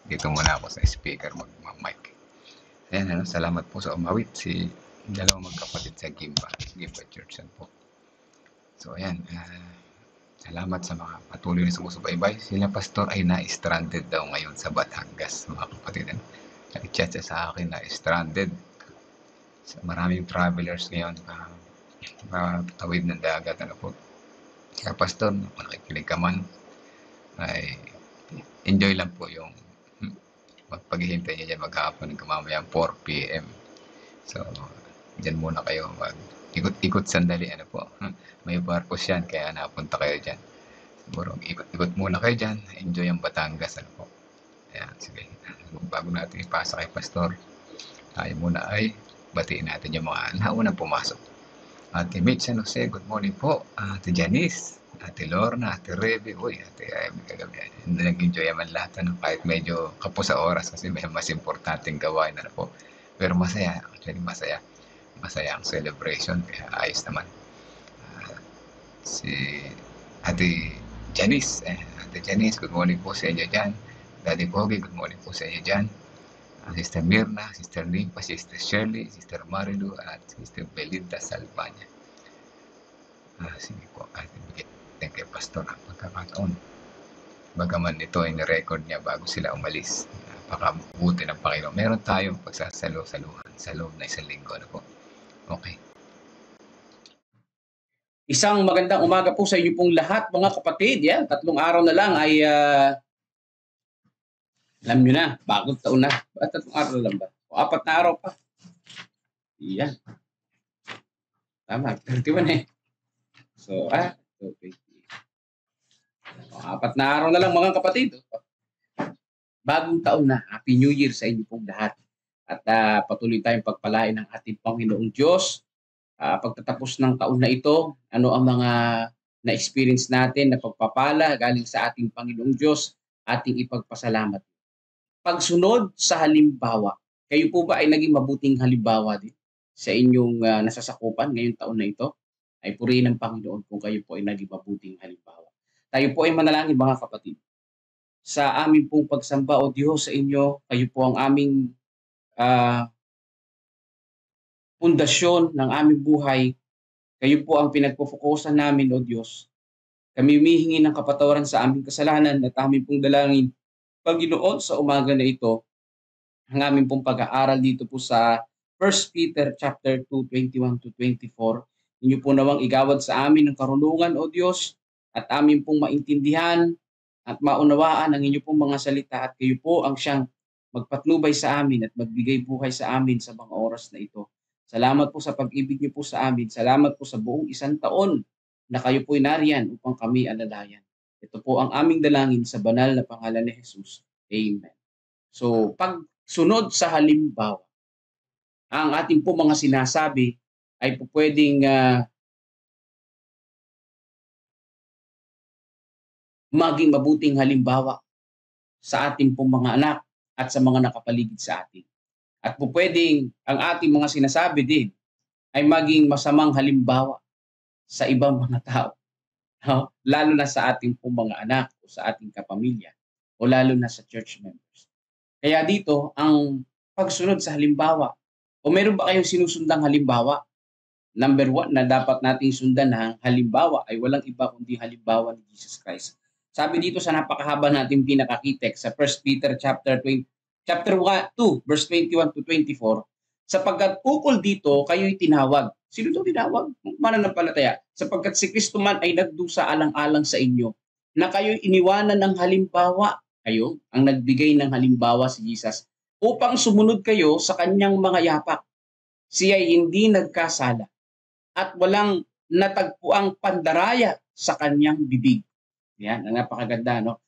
dito muna ako sa speaker mag-mic. Ayan, salamat po sa umawit si dalawang magkapatid sa Gimba Church po. So ayan, salamat sa mga patuloy na sumusubaybay. Sila pastor ay na-stranded daw ngayon sa Batangas, mga kapatid. Nag-chat siya sa akin na stranded. So, maraming travelers ngayon patawid ng dagat. Ano po? Kaya pastor, kung nakikinig ka man, ay enjoy lang po yung magpaghihintay niya dyan maghapon hanggang mamaya 4 p.m. So, dyan muna kayo ikot-ikot sandali. Ano po? May purpose yan, kaya napunta kayo dyan. Siguro, ikot-ikot muna kayo dyan. Enjoy ang Batangas. Ano po? Ayan, sige. Bago natin ipasa kay pastor, tayo muna ay batiin natin yung mga naunang pumasok. Ate Mitch San Jose, good morning po. Ate Janice, Ate Lorna, Ate Rebe, Ate Amy kagabi. Nag-enjoy naman lahat, kahit medyo kapos sa oras kasi may mas importanteng gawain na po. Pero masaya, actually masaya. Masaya ang celebration, kaya ayos naman. Si Ate Janice, good morning po sa inyo dyan. Daddy Pogi, good morning po sa inyo dyan. Sister Mirna, Sister Limpa, Sister Shirley, Sister Marilu, at Sister Belinda Salvania. Sige po, thank you, Pastor, ang pagkakataon. Bagaman ito ay nirecord niya bago sila umalis. Napakabuti ng Panginoon. Meron tayong pagsasalo-saluhan sa loob na isang linggo. Ano po? Okay. Isang magandang umaga po sa inyo pong lahat, mga kapatid. Yan, 3 araw na lang ay alam nyo na, bagong taon na. 3 araw na lang ba? O 4 na araw pa. Yan. Tama, 31 eh. So, 20. O, 4 na araw na lang, mga kapatid. Bagong taon na. Happy New Year sa inyo pong lahat. At patuloy tayong pagpalain ng ating Panginoong Diyos. Pagtatapos ng taon na ito, ano ang mga na-experience natin na pagpapala galing sa ating Panginoong Diyos, ating ipagpasalamat. Pagsunod sa halimbawa. Kayo po ba ay naging mabuting halimbawa din sa inyong nasasakupan ngayong taon na ito? Ay purihin ng Panginoon kung kayo po ay naging mabuting halimbawa. Tayo po ay manalangin, mga kapatid. Sa aming pong pagsamba, O Diyos, sa inyo, kayo po ang aming pundasyon ng aming buhay. Kayo po ang pinagpufokusan namin, O Diyos. Kami humihingi ng kapatawaran sa aming kasalanan at aming pong dalangin, Panginoon, sa umaga na ito, ang aming pong pag-aaral dito po sa 1 Peter chapter 2, 21-24. Inyo po nawang igawad sa amin ng karunungan, O Diyos, at amin pong maintindihan at maunawaan ang inyo pong mga salita, at kayo po ang siyang magpatnubay sa amin at magbigay buhay sa amin sa mga oras na ito. Salamat po sa pag-ibig niyo po sa amin. Salamat po sa buong 1 taon na kayo po'y nariyan upang kami alalayan. Ito po ang aming dalangin sa banal na pangalan ni Jesus. Amen. So, pagsunod sa halimbawa, ang ating po mga sinasabi ay po pwedeng maging mabuting halimbawa sa ating pong mga anak at sa mga nakapaligid sa atin. At po pwedeng ang ating mga sinasabi din ay maging masamang halimbawa sa ibang mga tao. No? Lalo na sa ating pong mga anak o sa ating kapamilya o lalo na sa church members. Kaya dito, ang pagsunod sa halimbawa, o meron ba kayong sinusundang halimbawa? Number 1 na dapat nating sundan na halimbawa ay walang iba kundi halimbawa ni Jesus Christ. Sabi dito sa napakahaba nating pinakakitek sa 1 Peter chapter 2, verse 21-24, sapagkat ukol dito kayo'y tinawag. Sino ito tinawag? Mananampalataya. Sapagkat si Kristo man ay nagdusa alang-alang sa inyo, na kayo'y iniwanan ng halimbawa. Kayo ang nagbigay ng halimbawa si Jesus, upang sumunod kayo sa kanyang mga yapak. Siya'y hindi nagkasala at walang natagpuang pandaraya sa kanyang bibig. Yan, ang napakaganda, no?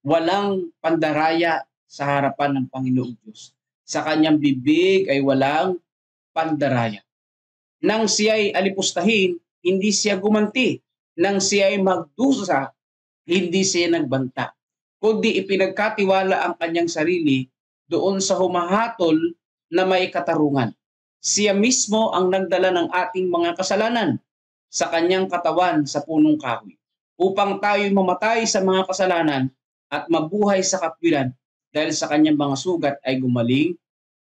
Walang pandaraya sa harapan ng Panginoong Diyos. Sa kanyang bibig ay walang pandaraya. Nang siya'y alipustahin, hindi siya gumanti. Nang siya'y magdusa, hindi siya nagbanta. Kundi ipinagkatiwala ang kanyang sarili doon sa humahatol na may katarungan. Siya mismo ang nagdala ng ating mga kasalanan sa kanyang katawan sa punong kahoy, upang tayo mamatay sa mga kasalanan at mabuhay sa katwiran. dahil sa kanyang mga sugat ay gumaling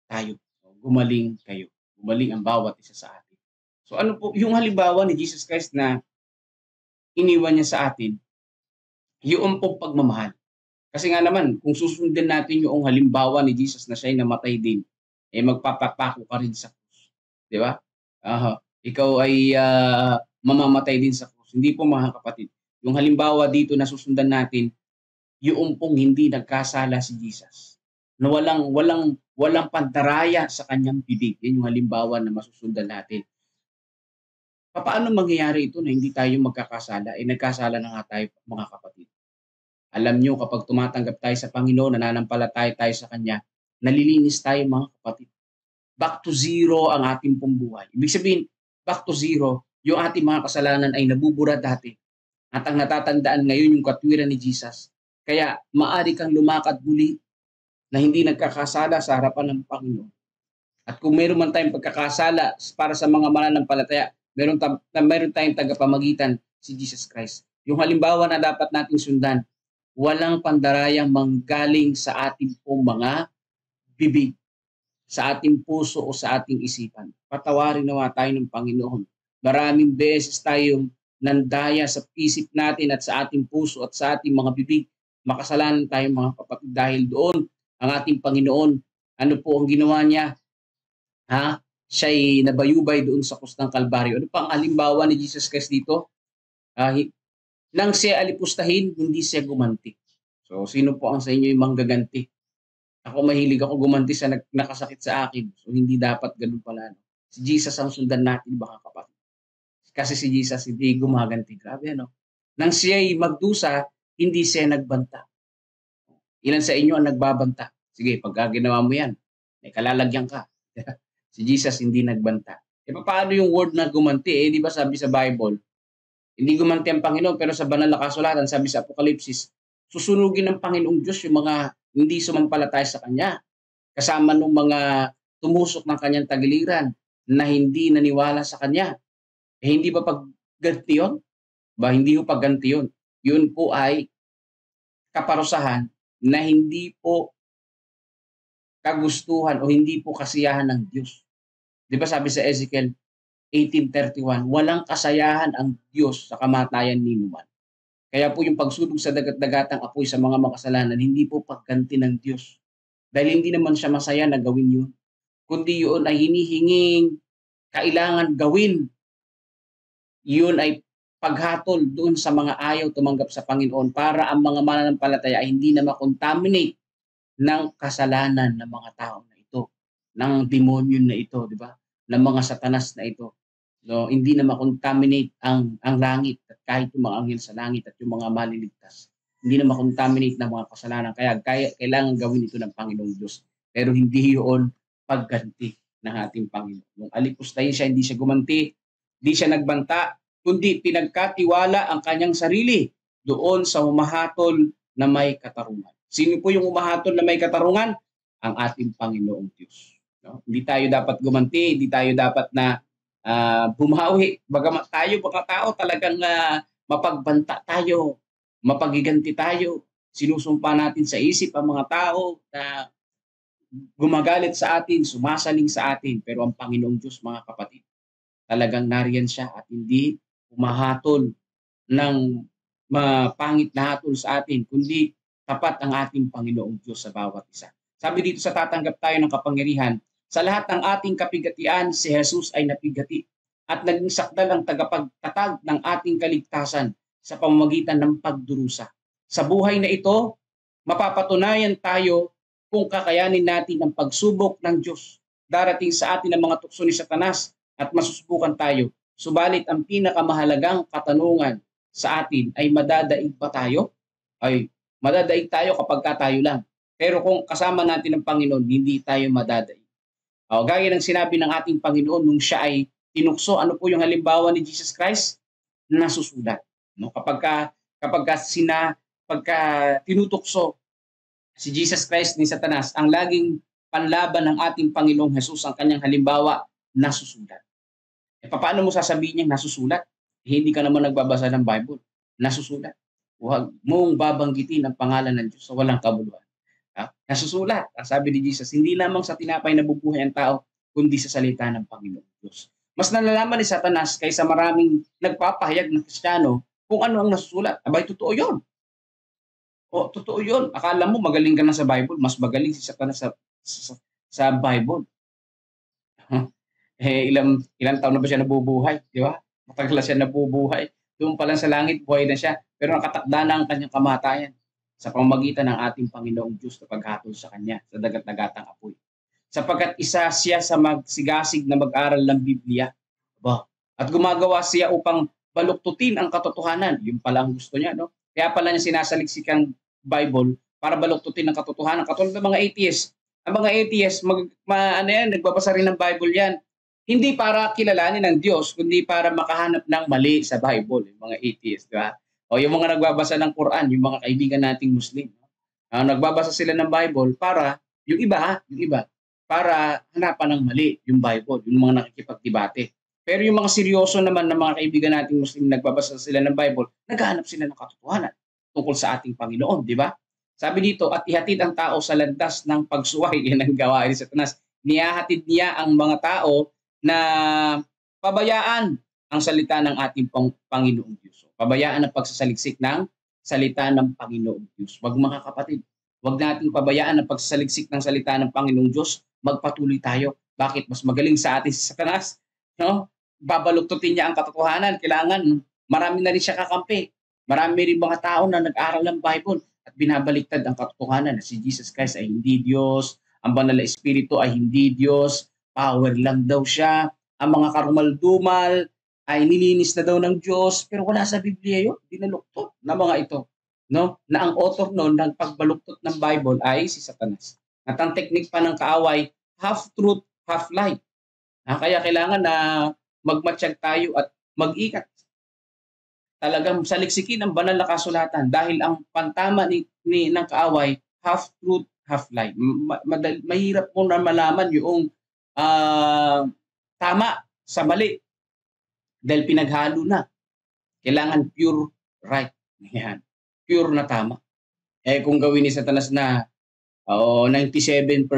tayo. Gumaling kayo. Gumaling ang bawat isa sa atin. So ano po, yung halimbawa ni Jesus Christ na iniwan niya sa atin, yung pong pagmamahal. Kasi nga naman, kung susundin natin yung halimbawa ni Jesus na siya'y namatay din, eh magpapapako ka rin sa krus. Di ba? Ikaw ay mamamatay din sa krus. Hindi po mga kapatid. Yung halimbawa dito na susundan natin, yung pong hindi nagkasala si Jesus. Na walang pandaraya sa kanyang bibig. Yan yung halimbawa na masusundan natin. Paano mangyayari ito na hindi tayo magkakasala? Nagkasala na nga tayo mga kapatid. Alam nyo, kapag tumatanggap tayo sa Panginoon, nananampalataya tayo sa Kanya, nalilinis tayo mga kapatid. Back to zero ang ating pong buhay. Ibig sabihin, back to zero, yung ating mga kasalanan ay nabubura dati. At ang natatandaan ngayon yung katwiran ni Jesus. Kaya maari kang lumakad muli na hindi nagkakasala sa harapan ng Panginoon. At kung meron man tayong pagkakasala para sa mga mananampalataya, meron tayong tagapamagitan, si Jesus Christ. Yung halimbawa na dapat nating sundan, walang pandarayang manggaling sa ating pong mga bibig, sa ating puso o sa ating isipan. Patawarin nawa tayo ng Panginoon. Maraming beses tayong nandaya sa isip natin at sa ating puso at sa ating mga bibig. Makasalanan tayo mga kapatid dahil doon ang ating Panginoon. Ano po ang ginawa niya? Siya'y nabayubay doon sa krus ng Kalbaryo. Ano pa ang halimbawa ni Jesus Christ dito? Nang siya alipustahin, hindi siya gumanti. So, sino po ang sa inyo yung manggaganti? Ako mahilig ako gumanti sa nakasakit sa akin. So, hindi dapat ganun pala. Si Jesus ang sundan natin, baka kapatid. Kasi si Jesus hindi gumaganti. Grabe, ano? Nang siya'y magdusa, hindi siya nagbanta. Ilan sa inyo ang nagbabanta? Sige, pag ginawa mo yan, may kalalagyan ka. Si Jesus hindi nagbanta. Paano yung word na gumanti? Di ba sabi sa Bible, hindi gumanti ang Panginoon, pero sa banal na kasulatan, sabi sa Apokalipsis, susunugin ng Panginoong Diyos yung mga hindi sumampalataya sa Kanya. Kasama ng mga tumusok ng Kanyang tagiliran na hindi naniwala sa Kanya. Hindi ba pagganti yun? Hindi po pagganti yun. Yun po ay kaparusahan na hindi po kagustuhan o hindi po kasiyahan ng Diyos. Di ba sabi sa Ezekiel 18:31, walang kasayahan ang Diyos sa kamatayan ni Numan. Kaya po yung pagsunog sa dagat-dagatang apoy sa mga makasalanan, hindi po pagganti ng Diyos. Dahil hindi naman siya masaya na gawin yun. Kundi yun ay hinihinging kailangan gawin. Yun ay paghatol doon sa mga ayaw tumanggap sa Panginoon para ang mga mananampalataya ay hindi na makontaminate ng kasalanan ng mga tao na ito, ng demonyo na ito, di ba? Ng mga satanas na ito. No, hindi na makontaminate ang langit at kahit yung mga anghel sa langit at yung mga maliligtas. Hindi na makontaminate ng mga kasalanan. Kaya kailangan gawin ito ng Panginoong Diyos. Pero hindi yun pagganti ng ating Panginoon. Nung alipustahin siya, hindi siya gumanti, hindi siya nagbanta, kundi pinagkatiwala ang kanyang sarili doon sa humahatol na may katarungan. Sino po yung humahatol na may katarungan? Ang ating Panginoong Diyos. No? Hindi tayo dapat gumanti, hindi tayo dapat na bumawi. Bagamat tayo, baka tao talagang mapagbanta tayo, mapagiganti tayo. Sinusumpa natin sa isip ang mga tao na gumagalit sa atin, sumasaling sa atin. Pero ang Panginoong Diyos, mga kapatid, talagang nariyan siya at hindi umahatol ng mapangit na hatol sa atin, kundi tapat ang ating Panginoong Diyos sa bawat isa. Sabi dito sa tatanggap tayo ng kapangyarihan, sa lahat ng ating kapigatian, si Jesus ay napigati at naging sakdal ang tagapagtatag ng ating kaligtasan sa pamamagitan ng pagdurusa. Sa buhay na ito, mapapatunayan tayo kung kakayanin natin ang pagsubok ng Diyos. Darating sa atin ang mga tukso ni Satanas at masusubukan tayo. Subalit ang pinakamahalagang katanungan sa atin ay madadaig ba tayo? Ay madadaig tayo kapag tayo lang. Pero kung kasama natin ang Panginoon, hindi tayo madadaig. Gaya ng sinabi ng ating Panginoon nung siya ay tinukso, ano po yung halimbawa ni Jesus Christ? Nasusulat. No? Kapag tinutukso si Jesus Christ ni Satanas, ang laging panlaban ng ating Panginoong Jesus, ang kanyang halimbawa, nasusulat. Paano mo sasabihin niyang nasusulat? Hindi ka naman nagbabasa ng Bible. Nasusulat. Huwag mong babanggitin ang pangalan ng Diyos sa walang kabuluhan. Nasusulat, sabi ni Jesus, hindi lamang sa tinapay nabubuhay ang tao, kundi sa salita ng Panginoong Diyos. Mas nalalaman ni Satanas kaysa maraming nagpapahayag ng Kristiyano kung ano ang nasusulat. Abay, totoo yun. O, totoo yun. Akala mo magaling ka na sa Bible, mas magaling si Satanas sa Bible. Ilang taon na ba siya nabubuhay? Di ba? Matagal na siya nabubuhay. Doon pa lang sa langit, buhay na siya. Pero nakatakda na ang kanyang kamatayan sa pamamagitan ng ating Panginoong Diyos na paghatol sa Kanya sa dagat-dagatang apoy. Sapagkat isa siya sa magsigasig na mag-aral ng Biblia. At gumagawa siya upang baluktutin ang katotohanan. Yung pala ang gusto niya, no? Kaya pala niya sinasaliksik ang Bible para baluktutin ang katotohanan. Katulad ng mga atheists. Ang mga atheists, nagbabasa rin ng Bible yan. Hindi para kilalanin ng Diyos, kundi para makahanap ng mali sa Bible. Yung mga atheists, di ba? O yung mga nagbabasa ng Quran, yung mga kaibigan nating Muslim. Nagbabasa sila ng Bible para, yung iba, para hanapan ng mali yung Bible, yung mga nakikipagdebate. Pero yung mga seryoso naman ng mga kaibigan nating Muslim, nagbabasa sila ng Bible, naghahanap sila ng katotohanan tungkol sa ating Panginoon, di ba? Sabi dito, at ihatid ang tao sa landas ng pagsuway, yan ang gawain ni Satanas. Niyahatid niya ang mga tao na pabayaan ang salita ng ating Panginoong Diyos. Pabayaan ang pagsasaliksik ng salita ng Panginoong Diyos. Wag mga kapatid, wag nating pabayaan ang pagsasaliksik ng salita ng Panginoong Diyos. Magpatuloy tayo. Bakit? Mas magaling sa atin si Satanas. No? Babaluktutin niya ang katotohanan. Kailangan, marami na rin siya kakampi. Marami rin mga tao na nag-aral ng Bible at binabaliktad ang katotohanan na si Jesus Christ ay hindi Diyos, ang banal na Espiritu ay hindi Diyos, power lang daw siya, ang mga karumal-dumal ay nilinis na daw ng Diyos, pero wala sa Biblia yun, dinaluktot na mga ito. No? Na ang author noon ng pagbaluktot ng Bible ay si Satanas. At ang technique pa ng kaaway, half truth, half lie. Kaya kailangan na magmatsyag tayo at mag-ikat. Talagang saliksikin ang banal na kasulatan dahil ang pantama ng kaaway, half truth, half lie. Mahirap mo na malaman yung tama sa mali. Dahil pinaghalo na. Kailangan pure right. Yan. Pure na tama. Kung gawin ni Satanas na 97%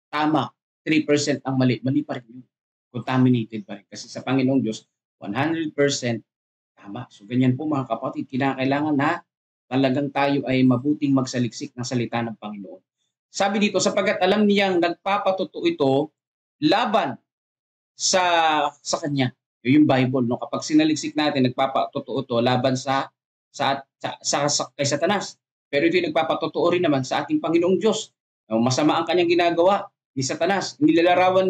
tama, 3% ang mali, mali pa rin yun. Contaminated pa rin. Kasi sa Panginoong Diyos, 100% tama. So ganyan po mga kapatid, kinakailangan na talagang tayo ay mabuting magsaliksik ng salita ng Panginoon. Sabi dito, sapagkat alam niyang nagpapatotoo ito laban sa Kanya. Yung Bible, no? Kapag sinaliksik natin, nagpapatotoo ito laban kay Satanas. Pero ito yung nagpapatotoo rin naman sa ating Panginoong Diyos. Masama ang kanyang ginagawa ni Satanas. Inilalarawan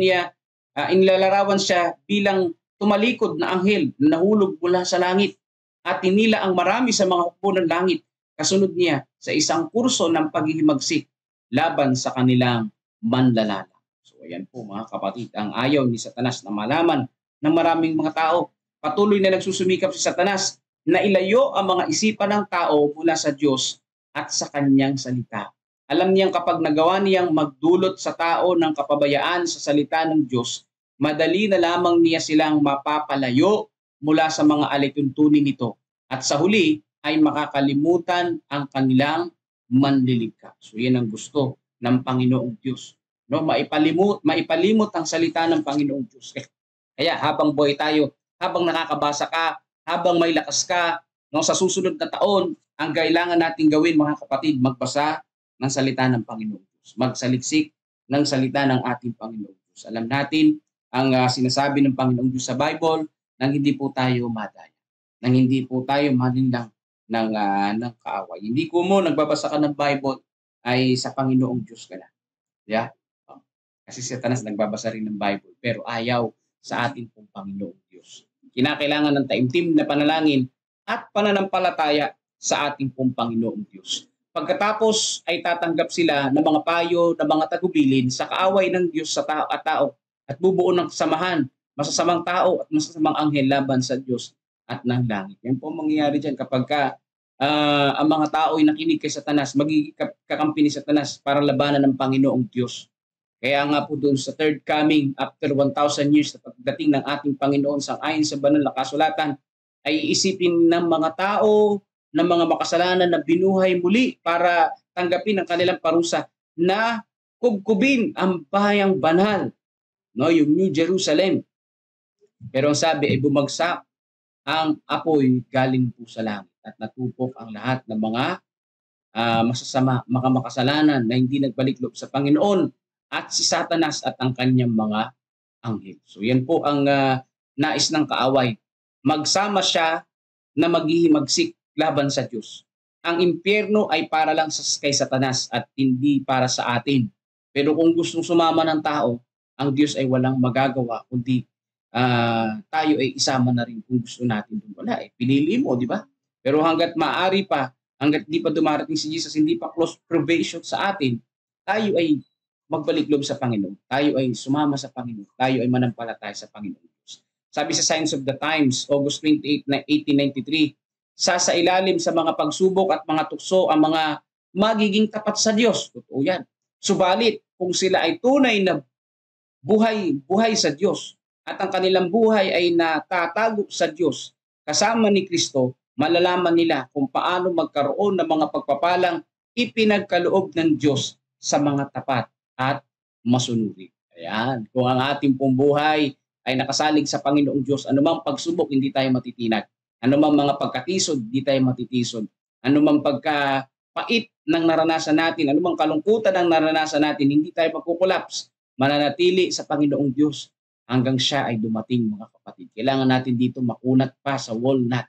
siya bilang tumalikod na anghel na nahulog mula sa langit at tinila ang marami sa mga hukbo ng langit kasunod niya sa isang kurso ng paghihimagsik laban sa kanilang manlalala. So ayan po mga kapatid, ang ayaw ni Satanas na malaman ng maraming mga tao. Patuloy na nagsusumikap si Satanas na ilayo ang mga isipan ng tao mula sa Diyos at sa kanyang salita. Alam niyang kapag nagawa niyang magdulot sa tao ng kapabayaan sa salita ng Diyos, madali na lamang niya silang mapapalayo mula sa mga alituntunin nito. At sa huli ay makakalimutan ang kanilang manliligtas. So yan ang gusto ng Panginoong Diyos. No, maipalimot ang salita ng Panginoong Diyos. Kaya habang buhay tayo, habang nakakabasa ka, habang may lakas ka, no, sa susunod na taon, ang kailangan nating gawin mga kapatid, magbasa ng salita ng Panginoong Diyos. Magsaliksik ng salita ng ating Panginoong Diyos. Alam natin ang sinasabi ng Panginoong Diyos sa Bible nang hindi po tayo madaya, nang hindi po tayo malinlang ng kaaway. Hindi ko mo nagbabasa ka ng Bible ay sa Panginoong Diyos ka na. Yeah? Kasi si Satanas nagbabasa rin ng Bible pero ayaw sa ating pong Panginoong Diyos. Kinakailangan ng taimtim na panalangin at pananampalataya sa ating pong Panginoong Diyos. Pagkatapos ay tatanggap sila ng mga payo, ng mga tagubilin sa kaaway ng Diyos sa tao at bubuo ng samahan, masasamang tao at masasamang anghel laban sa Diyos at ng langit. Yan po mangyayari dyan kapag ang mga tao ay nakinig kay Satanas, magiging kakampi ni Satanas para labanan ng Panginoong Diyos. Kaya nga po doon sa third coming, after 1,000 years na pagdating ng ating Panginoon sang-ayon sa banal na kasulatan, ay iisipin ng mga tao, ng mga makasalanan na binuhay muli para tanggapin ang kanilang parusa na kubkubin ang bahayang banal, no, yung New Jerusalem. Pero ang sabi ay bumagsak ang apoy galing po sa langit at natupok ang lahat ng mga masasama, mga makasalanan na hindi nagbaliklop sa Panginoon at si Satanas at ang kanyang mga anghel. So yan po ang nais ng kaaway. Magsama siya na maghihimagsik laban sa Diyos. Ang impyerno ay para lang kay Satanas at hindi para sa atin. Pero kung gustong sumama ng tao, ang Diyos ay walang magagawa kundi tayo ay isama na rin kung gusto natin doon. Wala eh, pinili mo, di ba? Pero hanggat maaari pa, hanggat di pa dumarating si Jesus, hindi pa close probation sa atin, tayo ay magbalik loob sa Panginoon. Tayo ay sumama sa Panginoon. Tayo ay manampalataya sa Panginoon. Sabi sa Signs of the Times, August 28, 1893, sa ilalim sa mga pagsubok at mga tukso ang mga magiging tapat sa Diyos. Totoo yan. Subalit, kung sila ay tunay na buhay sa Diyos at ang kanilang buhay ay natatago sa Diyos kasama ni Kristo, malalaman nila kung paano magkaroon ng mga pagpapalang ipinagkaloob ng Diyos sa mga tapat at masunuri. Ayan, kung ang ating pong buhay ay nakasalig sa Panginoong Diyos, anumang pagsubok, hindi tayo matitinag. Anumang mga pagkatisod, hindi tayo matitisod. Anumang pagkapait ng naranasan natin, anumang kalungkutan ng naranasan natin, hindi tayo magkukulaps. Mananatili sa Panginoong Diyos hanggang siya ay dumating, mga kapatid. Kailangan natin dito makunat pa sa walnut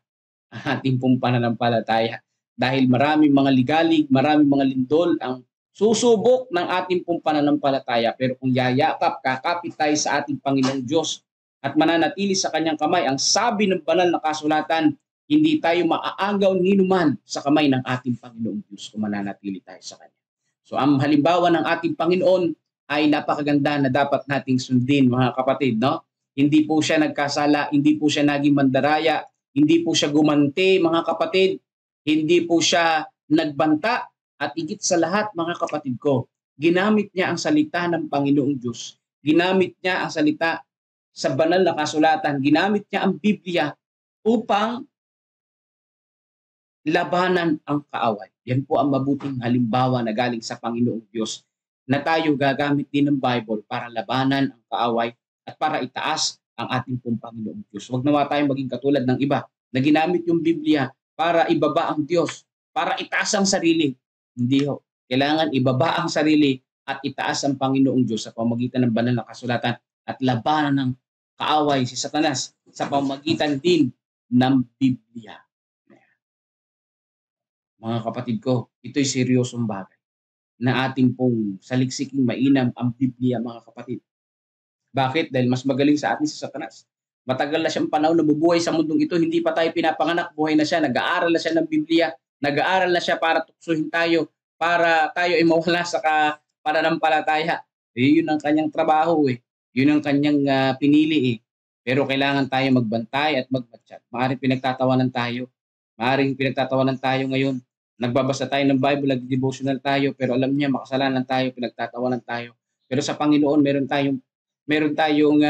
ang ating pong pananampalataya. Dahil maraming mga ligalig, maraming mga lindol ang susubok ng ating pong pananampalataya. Pero kung yayakap, kakapit tayo sa ating Panginoong Diyos at mananatili sa kanyang kamay, ang sabi ng banal na kasulatan, hindi tayo maaagaw ninuman sa kamay ng ating Panginoong Diyos kung mananatili tayo sa kanya. So ang halimbawa ng ating Panginoon ay napakaganda na dapat nating sundin, mga kapatid, no? Hindi po siya nagkasala, hindi po siya naging mandaraya, hindi po siya gumanti, mga kapatid, hindi po siya nagbanta, at higit sa lahat, mga kapatid ko, ginamit niya ang salita ng Panginoong Diyos. Ginamit niya ang salita sa banal na kasulatan. Ginamit niya ang Biblia upang labanan ang kaaway. Yan po ang mabuting halimbawa na galing sa Panginoong Diyos na tayo gagamit din ng Bible para labanan ang kaaway at para itaas ang ating pong Panginoong Diyos. Huwag nawa tayong maging katulad ng iba na ginamit yung Biblia para ibaba ang Diyos, para itaas ang sarili. Hindi ho. Kailangan ibaba ang sarili at itaas ang Panginoong Diyos sa pamamagitan ng banal na kasulatan at labanan ng kaaway si Satanas sa pamamagitan din ng Biblia. Mga kapatid ko, ito'y seryosong bagay na ating pong saliksiking mainam ang Biblia, mga kapatid. Bakit? Dahil mas magaling sa atin si Satanas. Matagal na siyang panahon na bubuhay sa mundong ito, hindi pa tayo pinapanganak, buhay na siya, nag-aaral na siya ng Biblia, nag-aaral na siya para tuksuhin tayo, para tayo ay mawala sa pananampalataya. Yun ang kanyang trabaho eh. Yun ang kanyang pinili eh. Pero kailangan tayo magbantay at magmatsyag. Maaaring pinagtatawanan tayo ngayon. Nagbabasa tayo ng Bible, nag-devotional tayo, pero alam niya makasalanan tayo, pinagtatawanan tayo. Pero sa Panginoon, meron tayong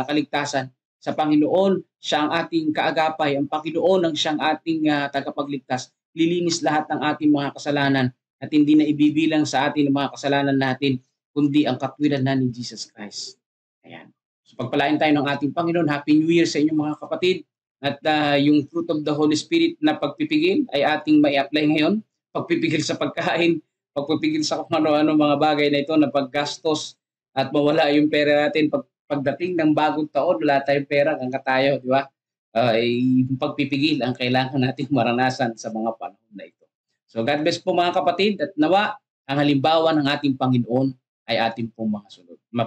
kaligtasan. Sa Panginoon, siya ang ating kaagapay. Ang Panginoon ang siyang ating tagapagligtas. Lilinis lahat ng ating mga kasalanan at hindi na ibibilang sa atin ang mga kasalanan natin, kundi ang katwiran na ni Jesus Christ. Ayan. So pagpalain tayo ng ating Panginoon. Happy New Year sa inyong mga kapatid. At yung fruit of the Holy Spirit na pagpipigil ay ating mai-apply ngayon. Pagpipigil sa pagkain, pagpipigil sa kung ano-ano mga bagay na ito na paggastos at mawala yung pera natin. Pagdating ng bagong taon, wala tayong pera, hanggang tayo, di ba? Yung pagpipigil ang kailangan natin maranasan sa mga panahon na ito. So God bless po mga kapatid at nawa ang halimbawa ng ating Panginoon ay ating pong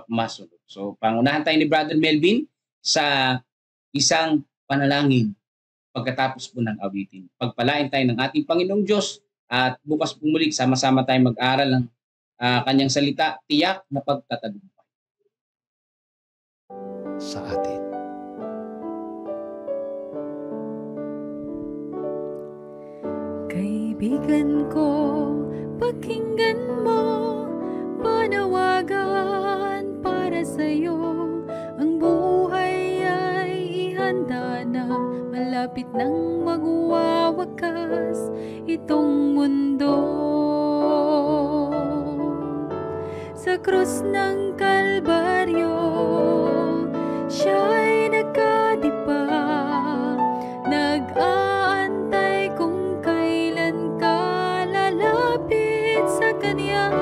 masunod. So pangunahan tayo ni Brother Melvin sa isang panalangin pagkatapos po ng awitin. Pagpalain tayo ng ating Panginoong Diyos at bukas po muli sama-sama tayo mag-aral ng kanyang salita, tiyak na pagtatagumpay sa atin. Kaibigan ko, pakinggan mo, panawagan para sa'yo. Ang buhay ay ihanda na, malapit nang magwawakas itong mundo. sa krus ng Kalbaryo. Siya'y nagkadipa, nag-aantay kung kailan ka lalapit sa Kanya.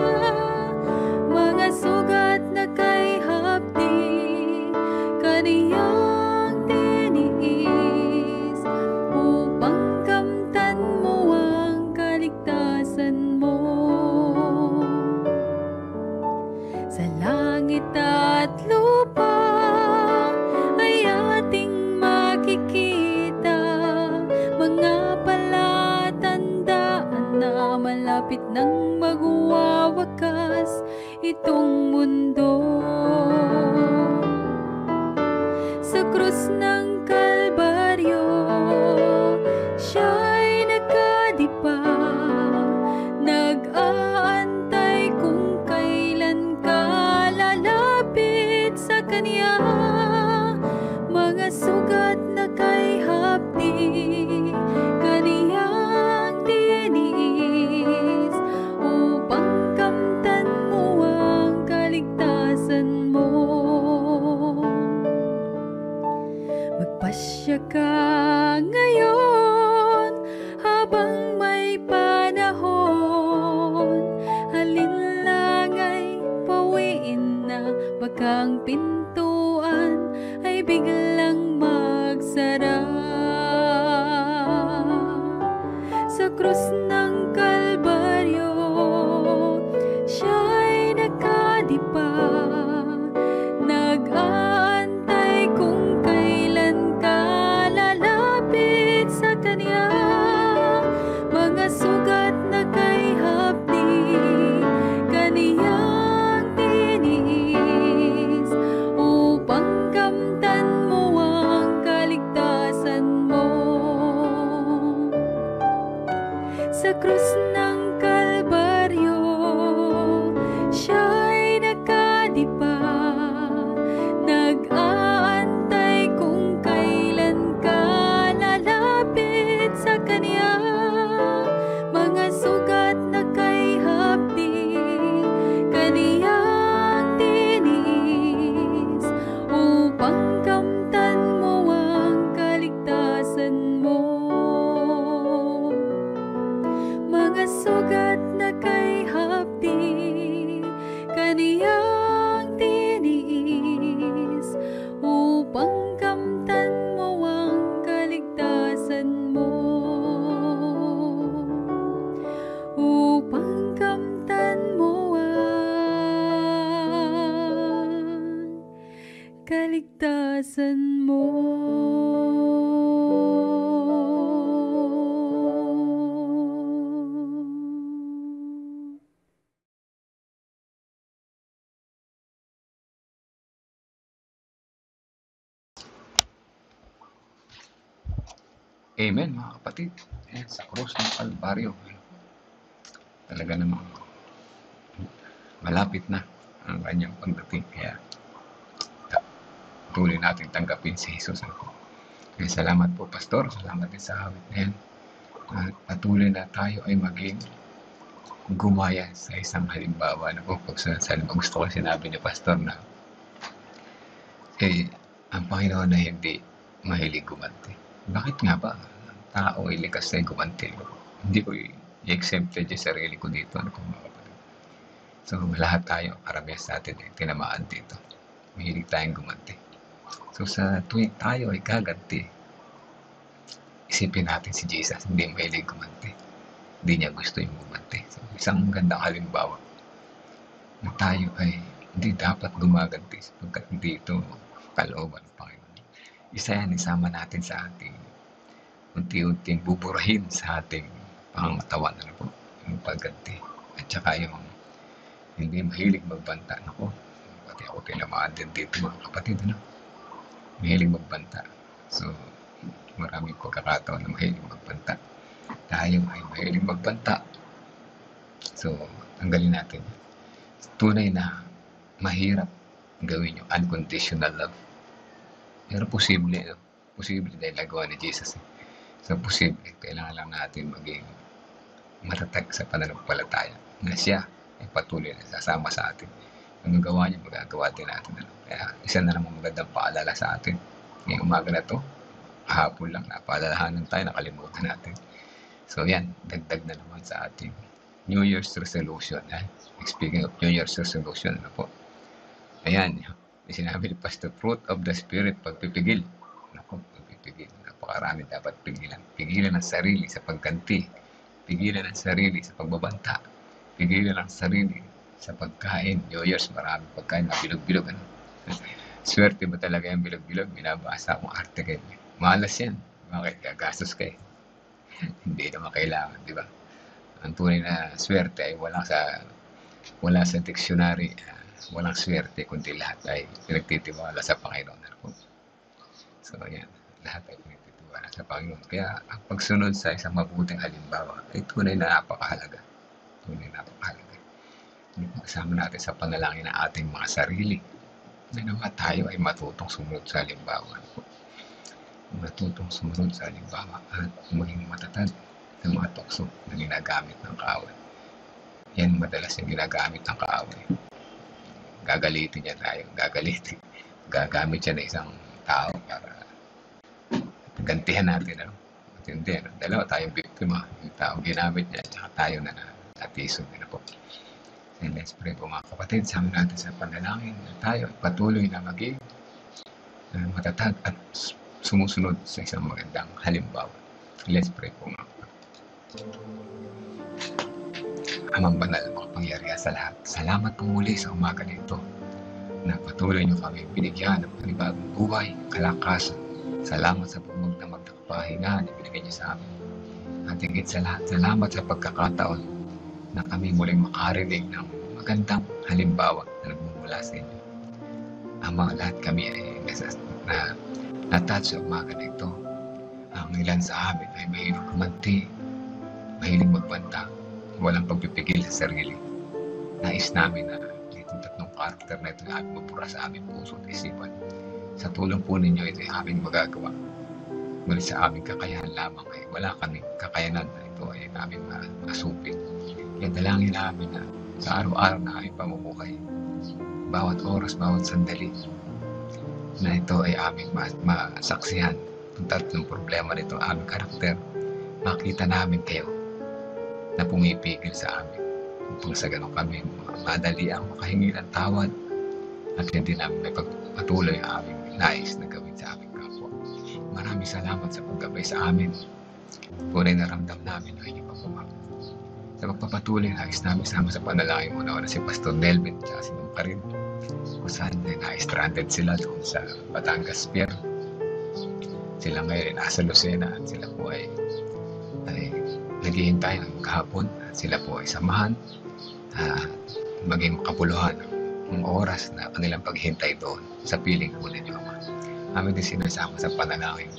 Mga sugat na kay hapdi, Kaniyang tiniis, upang kamtan mo ang kaligtasan mo. Sa langit at lupa ay ating makikita mga palatandaan na malapit nang magwawakas itong mundo. Sa krus ng Kalbaryo, siya'y nagkadipa, nag-aantay kung kailan ka lalapit sa Kanya. Mga sugat na kay hapdi, Kaniyang tiniis, upang kamtan mo ang kaligtasan mo. Magpasya ka ngayon habang may panahon. Alinlang ay pawiin na, baka ang pintuan ay biglang magsara. Sa krus ng Kalbaryo, siya'y nagkadipa, nag-aantay kung kailan ka lalapit sa Kanya. Mga sugat na kay hapdi, Kaniyang tiniis, upang kamtan mo ang kaligtasan mo. Sa krus ng Kalbaryo, siya'y nagkadipa, nag-aantay kung kailan ka lalapit sa Kanya. Mga sugat na kay hapdi, Kaniyang tiniis, upang kamtan mo ang kaligtasan mo. Mga sugat na kay hapdi, Kaniyang tiniis, upang kamtan mo ang kaligtasan mo. Upang kamtan mo ang kaligtasan mo. Amen, mga kapatid. Ayan, sa krus ng Kalbaryo. Talaga namang malapit na ang kanyang pagdating. Kaya tuloy natin tanggapin si Jesus. Kaya salamat po, Pastor. Salamat din sa awit na yan. At patuloy na tayo ay maging gumaya sa isang halimbawa. Gusto ko sinabi ni Pastor na ang Panginoon na hindi mahilig gumanti. Bakit nga ba? Ang tao ay likas na gumanti. Hindi ko i-exempted yung sarili ko dito. Mga kapatid. So, lahat tayo, karamihan sa atin, tinamaan dito. Mahilig tayong gumanti. So, sa tuwing tayo ay gaganti, isipin natin si Jesus, hindi mahilig gumanti. Hindi niya gusto yung gumanti. So, isang gandang halimbawa na tayo ay hindi dapat gumaganti sapagkat hindi ito kalooban ng Panginoon. Isa yan, isama natin sa ating unti-unting buburahin sa ating pangangatawan, yung pagganti. At saka yung hindi mahilig magbanta. Pati ako tinamaan din dito, mga kapatid. Mahilig magbanta. So, maraming pagkakataon na mahilig magbanta. Tayo ay mahilig magbanta. So, tanggalin natin. Tunay na mahirap gawin yung unconditional love. Pero posible, posible dahil nagawa ni Jesus. So, posible. Kailangan lang natin maging matatag sa pananampalataya na siya ay patuloy na sasama sa atin. Ang gawa niya, magagawa din natin. Kaya isa na namang magandang paalala sa atin. Ngayong umaga na to, kahapon lang, napaalalahanan tayo, nakalimutan natin. So yan, dagdag na naman sa ating New Year's resolution. Speaking of New Year's resolution, ano po? Ayan, sinabi ni Pastor, fruit of the Spirit, pagpipigil. Ako, pagpipigil. Napakarami dapat pigilan. Pigilan ang sarili sa pagganti. Pigilan ang sarili sa pagbabanta. Pigilan ang sarili sa pagkain. New Year's, maraming pagkain, mabilog-bilog. Ano? Swerte ba talaga yung bilog-bilog? Binabasa akong article. Malas yan. Bakit? Gagastos kayo. Hindi naman kailangan, di ba? Ang tunay na swerte ay wala sa dictionary. Walang swerte, kundi lahat ay pinagtitiwala sa Panginoon. So, yan. Lahat ay pinagtitiwala sa Panginoon. Kaya, ang pagsunod sa isang mabuting halimbawa ay tunay na napakahalaga. Tunay na napakahalaga. Kasama natin sa panalangin ng ating mga sarili. Na naman tayo ay matutong sumunod sa halimbawa. Matutong sumunod sa halimbawa at maging matatag sa mga tukso na ginagamit ng kaaway. Yan madalas yung ginagamit ng kaaway. Gagalitin niya tayo. Gagamit siya ng isang tao para gantihan natin. Ano? At hindi, ano? Dalawa tayong biktima. Yung tao ginamit niya at tayo na natisod. Ano po? And let's pray po mga kapatid. Sama natin sa panalangin na tayo patuloy na maging matatag at sumusunod sa isang magandang halimbawa. Let's pray po mga kapatid. Amang banal, makapangyarihan sa lahat. Salamat po muli sa umaga nito na patuloy niyo kami binigyan ng panibagong buhay, kalakasan. Salamat sa pagmagdamag na kapahingahan na binigay niyo sa amin. At higit sa lahat, salamat sa pagkakataon na kami muling makarinig ng magandang halimbawa na nagmumula sa inyo. Ama, lahat kami ay na-touch sa umaga nito. Ang ilan sa amin ay mahilig kumanti, mahilig magbanta, walang pagpipigil sa sarili. Nais namin na itong tatlong karakter na ito ay aming mapura sa aming puso at isipan. Sa tulong po ninyo, ito ay aming magagawa. Ngunit sa aming kakayahan lamang ay wala kaming kakayanan na ito ay aming masupin. Kaya dalangin namin na sa araw-araw na aming pamumuhay, bawat oras, bawat sandali, na ito ay aming masaksihan. Itong tatlong problema nito, aming karakter, makita namin kayo na pumipigil sa amin. Upang sa ganun kami, madali ang makahingi ng tawad at hindi namin may pagpatuloy ang aming nais na gawin sa aming kapwa. Maraming salamat sa paggabay sa amin. Tunay na ramdam namin ang inyong pagmamahal. Sa pagpapatuloy, nais namin sama sa panalangin mo na si Pastor Nelvin at si Ma'am Karin. Kung saan na-stranded sila doon sa Batangas Pier. Sila ngayon ay nasa Lucena at sila po ay naghihintay ng kahapon at sila po ay samahan maging makapuluhan ng oras na kanilang paghihintay doon sa piling po ninyo, Ama. Amin din sinasama sa panalangin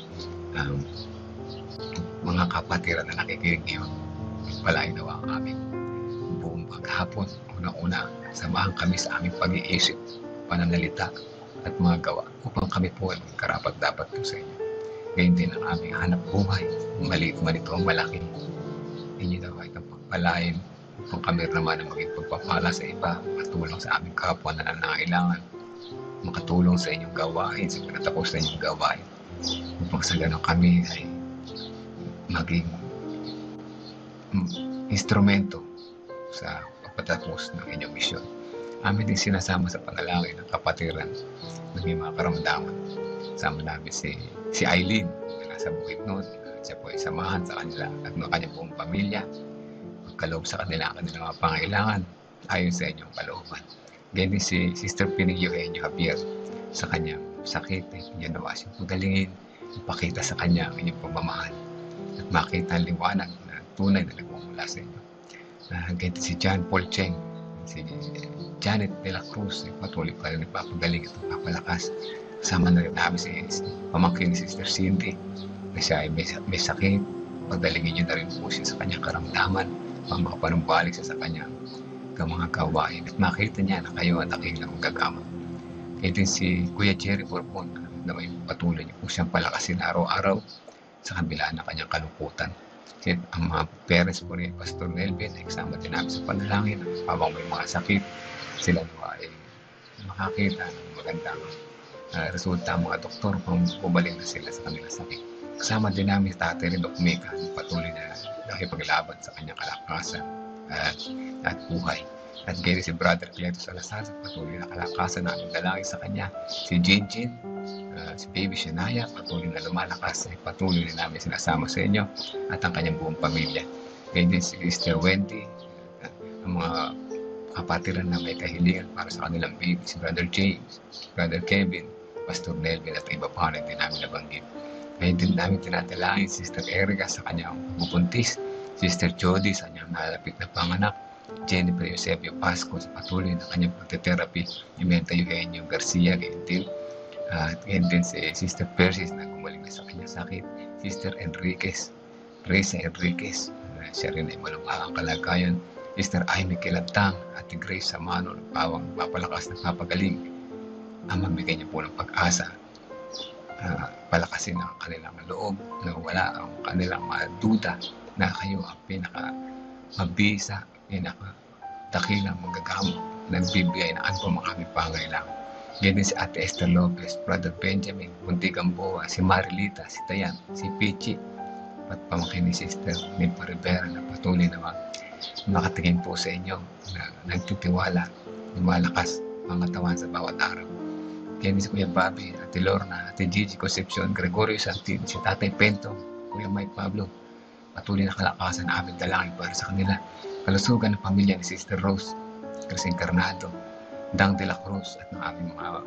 mga kapatiran na nakikinig ngayon. Palain nawa ang aming buong paghapon. Una-una, samahan kami sa aming pag-iisip, pananalita at mga gawa upang kami po ay karapat-dapat po sa inyo. Ngayon din ang aming hanap buhay, maliit man ito ang malaki. Inyo daw ay pagpalain upang kami naman ang maging pagpapala sa iba, makatulong sa aming kapwa na nangangailangan, makatulong sa inyong gawain, sa pinatapos na inyong gawain, upang sa ganun kami ay maging instrumento sa pagpatapos ng inyong misyon. Amin din sinasama sa panalangin ng kapatiran ng mga karamdaman. Sama namin si Eileen na nasa Bukidnon. Siya po ay samahan sa kanila at ng kanyang buong pamilya. Magkaloob sa kanila ang kanilang mga pangailangan ayon sa inyong kalooban. Ganyan din si Sister Pining Eugenio Javier sa kanyang sakit. Yan nawa siyang pagalingin, ipakita sa kanya ang inyong pagmamahal at makita ang liwanag na tunay na nagmumula sa inyo. Ganyan din si John Paul Cheng, si Janet de la Cruz, patuloy pa rin nagpapagaling at nagpapalakas. Kasama na rin namin si pamangkin ni Sister Cindy na siya ay may sakit. Pagdalingin niyo na rin po siya sa kanyang karamdaman para makapanumbalik siya sa kanyang mga gawain at makita niya na kayo at aking magagamot. Kaya din si Kuya Jerry Borbon na may patuloy niyo po siyang palakasin araw-araw sa kabila ng kanyang kalungkutan. Ang mga parents po ni Pastor Nelvin, kasama din namin sa panalangin, habang may mga sakit, sila nawa ay makakita ng magandang resulta ang mga doktor kung bumalik na sila sa kanilang sakit. Kasama din namin Tatay Ridok Mika, patuloy na nakipaglaban sa kanyang kalakasan at buhay. At gaya si Brother Cleto Salazar, patuloy na kalakasan namin dalangin sa kanya. Si Jinjin, si Baby Shania, patuloy na lumalakas, ay patuloy na namin sinasama sa inyo at ang kanyang buong pamilya. Gaya din si Sister Wendy, ang mga kapatiran na may kahilingan para sa kanilang baby, si Brother James, Brother Kevin, Pastor Nelvin at iba pa na din namin nabanggit. Gaya din namin tinatalangin si Sister Erica sa kanyang bubuntis, Sister Jody sa kanyang nalapit na panganak, Jennifer Eusebio Pasco sa patuloy na kanyang pagte-therapy, Imenta Eugenio Garcia, ganyan din. At ganyan din si Sister Persis na gumaling na sa kanyang sakit, Sister Enriquez, Reza Enriquez, siya rin ay malubhang kalagayan, Sister Aimee Kilantang, Ate Grace Samano, pawang papalakas na papagaling, ang magbigay niya po ng pag-asa, palakasin ang kanilang loob, na wala ang kanilang duda na kayo ang pinaka-mabisa, pinaka-dakilang magagamot, nagbibigay na ano mga aming pangailangan. Ganyan din si Ate Esther Lopez, Brother Benjamin, Bunti Gamboa, si Marilita, si Tayan, si Pichi, at pamangkin ni Sister Nimpa Rivera na patuloy na nakatingin po sa inyo na nagtitiwala, lumalakas mga tawan sa bawat araw. Kaya ni si Kuya Bobby, Ate Lorna, Ate Gigi Concepcion, Gregorio Santin, si Tatay Pento, Kuya Mike Pablo, patuloy na kalakasan na aming dalangin para sa kanila. Kalusugan ng pamilya ni Sister Rose, Cris Encarnado, Dang de la Cruz at ng aming mga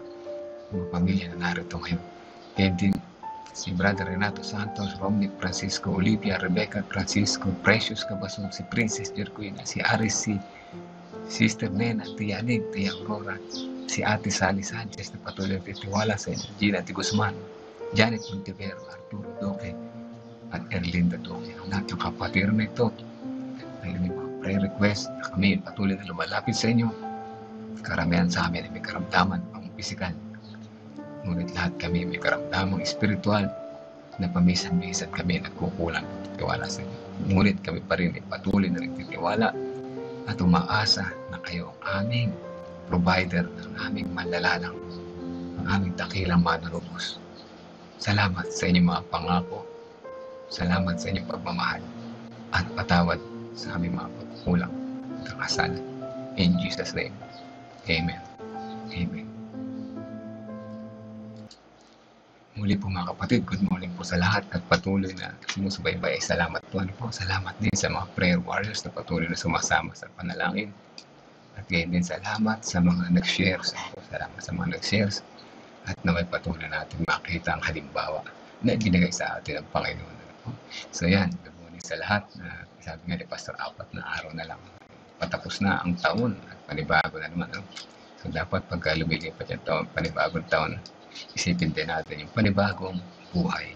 pamilya na narito ngayon. Kaya din si Brother Renato Santos, Romnick Francisco, Olivia, Rebecca Francisco, Precious Cabasong, si Princess Jerquina, si Aris, si Sister Nena, Tia Anig, Tia Aurora, si Ate Sally Sanchez na patuloy titiwala sa inyo, Gina T. Guzman, Janet Montivero, Arturo Doque, at Erlinda Doque. Ang lahat ng kapatid na ito ay may mga prayer request na kami patuloy na lumalapit sa inyo. Karamihan sa amin ay may karamdaman pang pisikal. Ngunit lahat kami may karamdamang espiritual na pamisan-misan kami nagkukulang tiwala sa inyo. Ngunit kami pa rin ay patuloy na nagtitiwala at umaasa na kayo ang aming provider ng aming manlalalang, ang aming dakilang manunubos. Salamat sa inyong mga pangako. Salamat sa inyong pagmamahal at patawad sa aming mga pagkukulang at kasalanan. In Jesus' name, Amen. Amen. Muli po mga kapatid, good morning po sa lahat at patuloy na sumusubaybay. Salamat po. Salamat din sa mga prayer warriors na patuloy na sumasama sa panalangin. At gayon din salamat sa mga nag-shares. Salamat sa mga nag-shares. At naway patuloy natin makita ang halimbawa na ginagay sa atin ng Panginoon. So yan, good morning sa lahat. Sabi nga ni Pastor, 4 na araw na lang. Patapos na ang taon at panibago na naman. So dapat pagka lumilipat yung taon, panibagong taon, isipin din natin yung panibagong buhay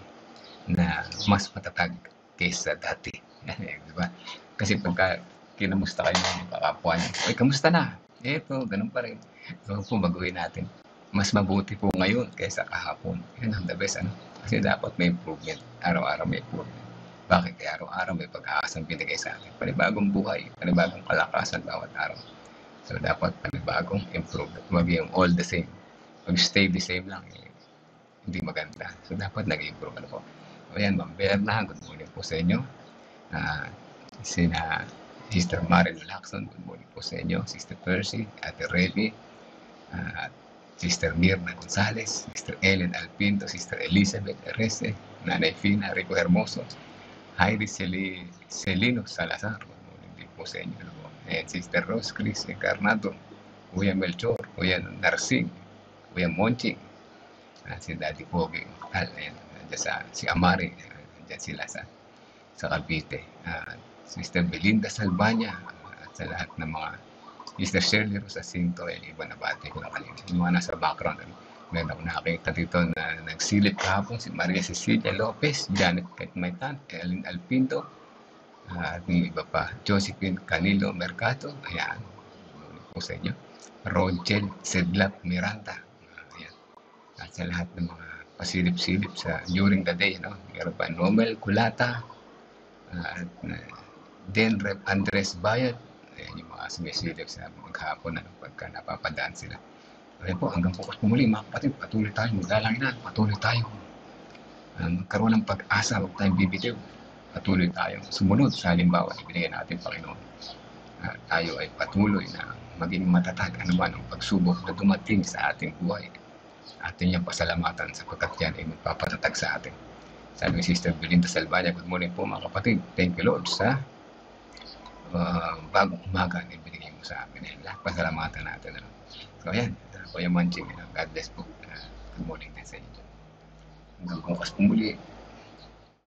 na mas matatag kaysa dati. Diba? Kasi pagka kinamusta kayo ng kakapwa niyo, ay kamusta na? Eto, ganun pa rin. So po baguhin natin. Mas mabuti po ngayon kaysa kahapon. Yan ang the best. Kasi dapat may improvement. Araw-araw may improvement. Bakit? Kaya araw-araw may pag-aasang binigay sa atin. Panibagong buhay, panibagong kalakasan bawat araw. So dapat panibagong improvement. Huwag yung all the same. Mag-stay the same lang. Hindi maganda. So dapat nag-improve po. O yan, Ma'am Berna, good morning po sa inyo. Sina Sister Marilyn Lacson, good morning po sa inyo. Sister Percy, Ate Revy, Sister Mirna Gonzalez, Sister Ellen Alpinto, Sister Elizabeth Erese, Nanay Fina, Rico Hermoso, Heidi Celino Salazar, good morning din po sa inyo. And Sister Rose Cris Encarnado, Kuya Melchor, Kuya Narsing, Kuya Monching, si Daddy Pogi, si Amari, nandiyan sila sa Cavite, Sister Belinda Salbaña, at sa lahat ng mga Sister Shirley Rosacinto, iba na bati ko na kanina, yung mga nasa background. Meron ako nakakita dito na nagsilip kahapon si Maria Cecilia Lopez, Janet Maitan, Ellen Alpinto, at yung iba pa, Josephine Canilo Mercado, ayan, po sa inyo, Ronchel Sedlap Miranda, ayan, at sa lahat ng mga pasilip-silip sa during the day, meron pa Nomel Kulata, At then Rep. Andres Bayad, yung mga sumisilip sa maghapon pagka napapadaan sila. Ayan po, hanggang bukas po muli mga kapatid, patuloy tayo maglalangin, patuloy tayo magkaroon ng pag-asa, huwag tayong bibitiw. Patuloy tayong sumunod sa halimbawa na binigyan natin Panginoon. Tayo ay patuloy na maging matatag anuman ang pagsubok na dumating sa ating buhay. Atin niyang pasalamatan sapagkat yan ay magpapatatag sa atin. Sabi ni Sister Belinda Salvania, good morning po mga kapatid. Thank you Lord sa bagong umaga na ibinigay mo sa amin. Lahat pasalamatan natin. So ayan, Kuya Manching, God bless po. Good morning din sa inyo. Hanggang bukas po muli.